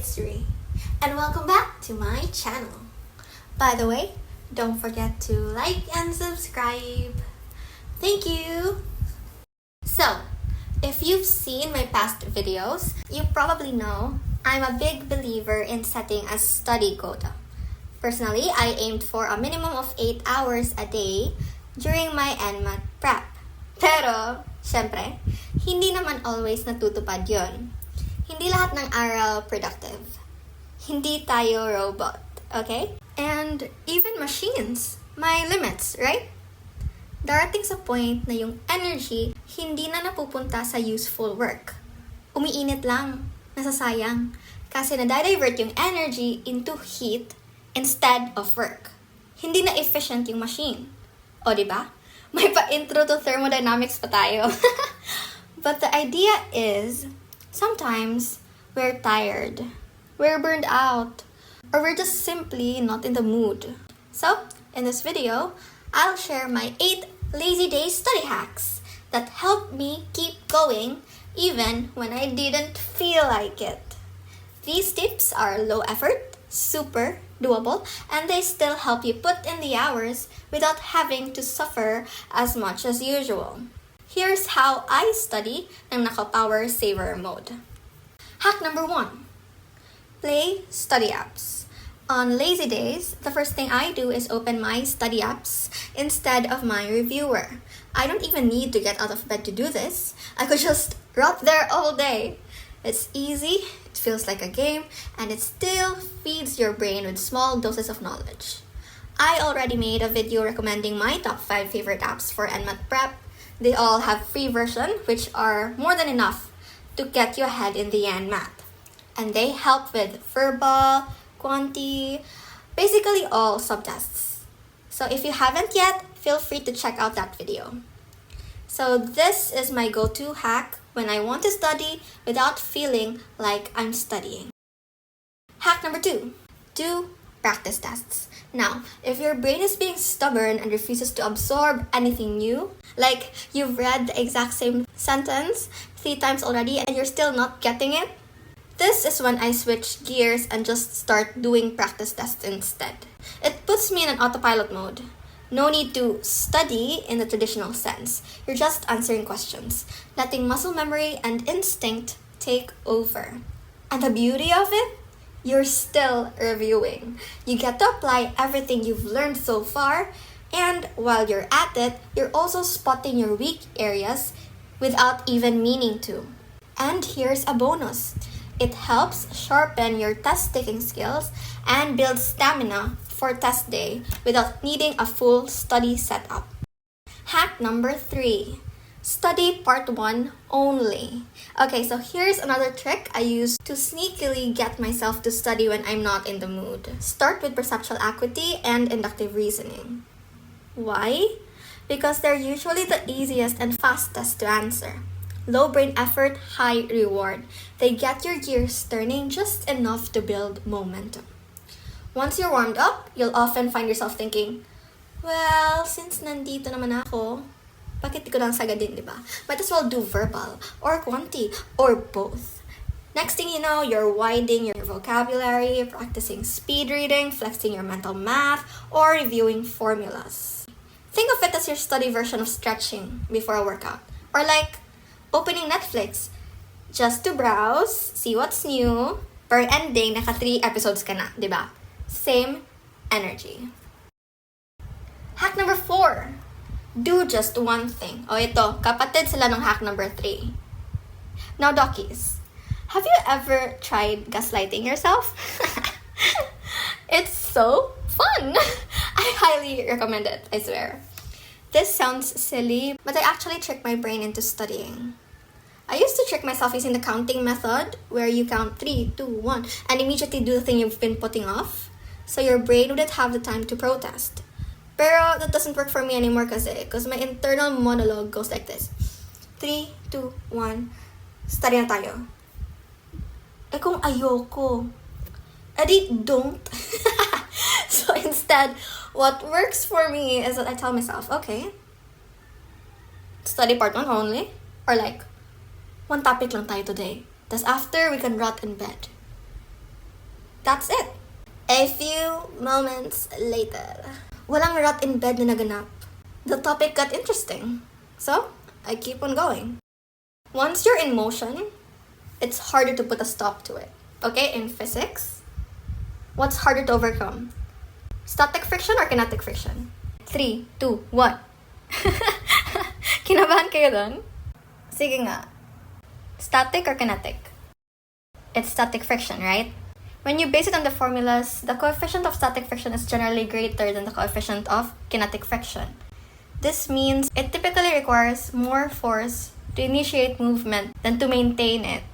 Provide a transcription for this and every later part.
it's Ray, and welcome back to my channel. By the way, don't forget to like and subscribe. Thank you! So, if you've seen my past videos, you probably know I'm a big believer in setting a study quota. Personally, I aimed for a minimum of 8 hours a day during my NMAT prep. Pero, syempre, hindi naman always natutupad yon. Hindi lahat ng araw productive. Hindi tayo robot, okay? And even machines, may limits, right? Darating sa point na yung energy hindi na napupunta sa useful work. Umiinit lang, nasasayang, kasi nadidivert yung energy into heat instead of work. Hindi na efficient yung machine. O, diba? May pa-intro to thermodynamics pa tayo. But the idea is, sometimes we're tired, we're burned out, or we're just simply not in the mood. So, in this video, I'll share my 8 lazy day study hacks that helped me keep going even when I didn't feel like it. These tips are low effort, super doable, and they still help you put in the hours without having to suffer as much as usual. Here's how I study ng naka-power saver mode. Hack number 1. Play study apps. On lazy days, the first thing I do is open my study apps instead of my reviewer. I don't even need to get out of bed to do this. I could just rot there all day. It's easy, it feels like a game, and it still feeds your brain with small doses of knowledge. I already made a video recommending my top 5 favorite apps for NMAT prep. They all have free version, which are more than enough to get you ahead in the NMAT. And they help with verbal, quanti, basically all subtests. So if you haven't yet, feel free to check out that video. So this is my go-to hack when I want to study without feeling like I'm studying. Hack number 2. Do practice tests. Now, if your brain is being stubborn and refuses to absorb anything new, like you've read the exact same sentence 3 times already and you're still not getting it, this is when I switch gears and just start doing practice tests instead. It puts me in an autopilot mode. No need to study in the traditional sense. You're just answering questions, letting muscle memory and instinct take over. And the beauty of it? You're still reviewing. You get to apply everything you've learned so far, and while you're at it, you're also spotting your weak areas without even meaning to. And here's a bonus. It helps sharpen your test-taking skills and build stamina for test day without needing a full study setup. Hack number 3. Study part 1 only. Okay, so here's another trick I use to sneakily get myself to study when I'm not in the mood. Start with perceptual acuity and inductive reasoning. Why? Because they're usually the easiest and fastest to answer. Low brain effort, high reward. They get your gears turning just enough to build momentum. Once you're warmed up, you'll often find yourself thinking, well, since nandito naman ako, bakit di ko lang sagadin, di ba? Might as well do verbal, or quanti, or both. Next thing you know, you're widening your vocabulary, practicing speed reading, flexing your mental math, or reviewing formulas. Think of it as your study version of stretching before a workout. Or like opening Netflix, just to browse, see what's new, per ending, naka 3 episodes ka na, di ba? Same energy. Hack number 4. Do just one thing. O ito, kapatid sila ng hack number 3. Now, Dockies, have you ever tried gaslighting yourself? It's so fun! I highly recommend it, I swear. This sounds silly, but I actually trick my brain into studying. I used to trick myself using the counting method, where you count 3, 2, 1, and immediately do the thing you've been putting off, so your brain wouldn't have the time to protest. Pero that doesn't work for me anymore because my internal monologue goes like this. 3, 2, 1, study na tayo. Eh kung ayoko, edi don't. So instead, what works for me is that I tell myself, okay, study part 1 only, or like, 1 topic lang tayo today. Tas after, we can rot in bed. That's it. A few moments later. Walang rat in bed na naganap. The topic got interesting. So, I keep on going. Once you're in motion, it's harder to put a stop to it. Okay, in physics, what's harder to overcome? Static friction or kinetic friction? 3, 2, 1. Kinabahan kayo dun? Sige nga. Static or kinetic? It's static friction, right? When you base it on the formulas, the coefficient of static friction is generally greater than the coefficient of kinetic friction. This means it typically requires more force to initiate movement than to maintain it.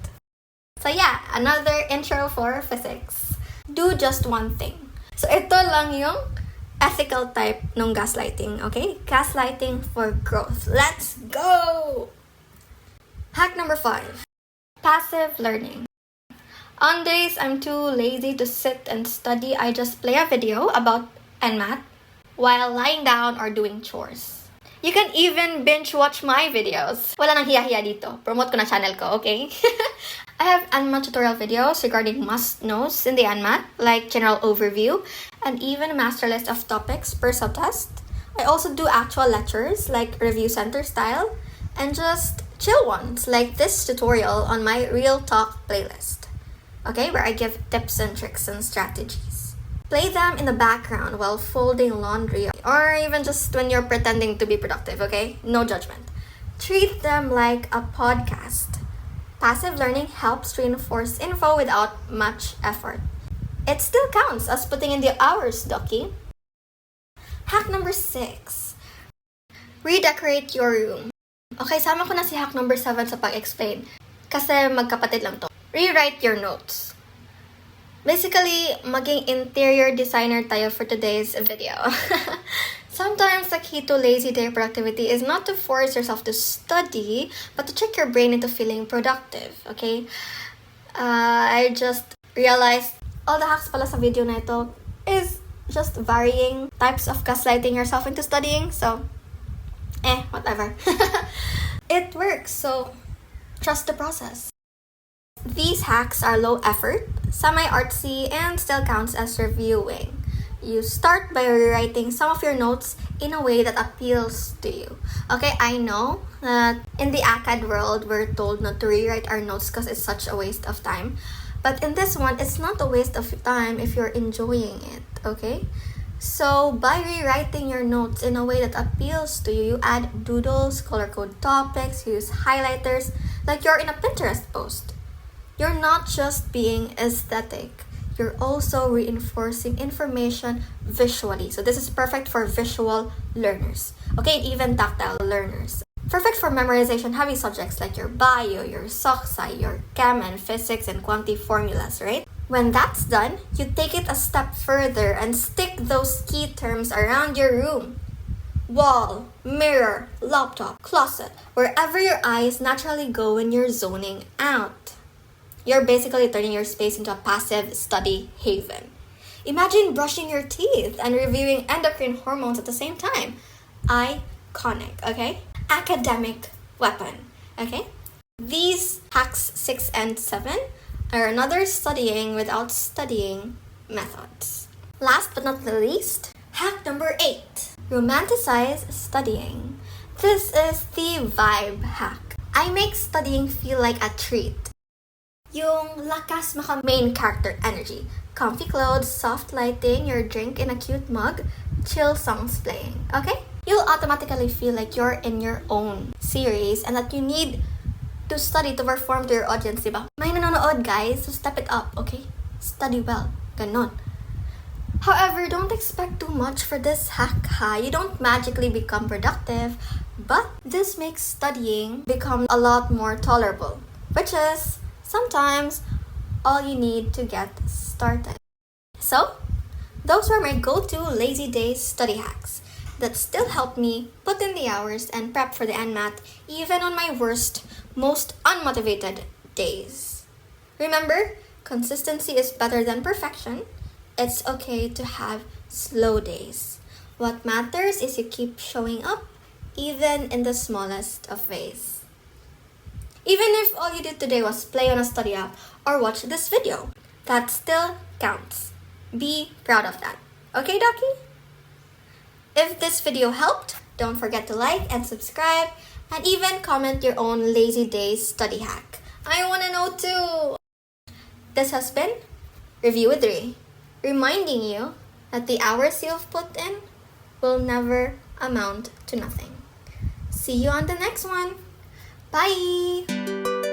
So yeah, another intro for physics. Do just one thing. So ito lang yung ethical type ng gaslighting, okay? Gaslighting for growth. Let's go! Hack number 5. Passive learning. On days I'm too lazy to sit and study, I just play a video about NMAT while lying down or doing chores. You can even binge watch my videos. Wala nang hiya-hiya dito. Promote ko na channel ko, okay? I have NMAT tutorial videos regarding must-knows in the NMAT, like general overview, and even a master list of topics per subtest. I also do actual lectures, like review center style, and just chill ones, like this tutorial on my Real Talk playlist. Okay, where I give tips and tricks and strategies. Play them in the background while folding laundry, or even just when you're pretending to be productive, okay? No judgment. Treat them like a podcast. Passive learning helps reinforce info without much effort. It still counts as putting in the hours, Doki. Hack number 6. Redecorate your room. Okay, sama ko na si hack number 7 sa pag-explain. Kasi magkapatid lang to. Rewrite your notes. Basically, maging interior designer tayo for today's video. Sometimes the key to lazy day productivity is not to force yourself to study, but to trick your brain into feeling productive, okay? I just realized all the hacks pala sa video na ito is just varying types of gaslighting yourself into studying, so whatever. It works, so trust the process. These hacks are low effort, semi-artsy, and still counts as reviewing. You start by rewriting some of your notes in a way that appeals to you. Okay, I know that in the ACAD world, we're told not to rewrite our notes because it's such a waste of time. But in this one, it's not a waste of time if you're enjoying it, okay? So, by rewriting your notes in a way that appeals to you, you add doodles, color-code topics, use highlighters, like you're in a Pinterest post. You're not just being aesthetic. You're also reinforcing information visually. So this is perfect for visual learners. Okay, even tactile learners. Perfect for memorization-heavy subjects like your bio, your soc-sci, your chem and physics and quanti formulas, right? When that's done, you take it a step further and stick those key terms around your room. Wall, mirror, laptop, closet, wherever your eyes naturally go when you're zoning out. You're basically turning your space into a passive study haven. Imagine brushing your teeth and reviewing endocrine hormones at the same time. Iconic, okay? Academic weapon, okay? These hacks 6 and 7 are another studying without studying methods. Last but not the least, hack number 8. Romanticize studying. This is the vibe hack. I make studying feel like a treat. Yung lakas maka main character energy. Comfy clothes, soft lighting, your drink in a cute mug, chill songs playing, okay? You'll automatically feel like you're in your own series and that you need to study to perform to your audience, diba? May nanonood, guys, so step it up, okay? Study well, ganon. However, don't expect too much for this hack, ha? You don't magically become productive, but this makes studying become a lot more tolerable, which is sometimes all you need to get started. So, those were my go-to lazy day study hacks that still help me put in the hours and prep for the NMAT even on my worst, most unmotivated days. Remember, consistency is better than perfection. It's okay to have slow days. What matters is you keep showing up even in the smallest of ways. Even if all you did today was play on a study app or watch this video, That still counts. Be proud of that. Okay, Ducky? If this video helped, don't forget to like and subscribe, and even comment your own lazy days study hack. I want to know too! This has been Review with Ray, reminding you that the hours you've put in will never amount to nothing. See you on the next one. Bye!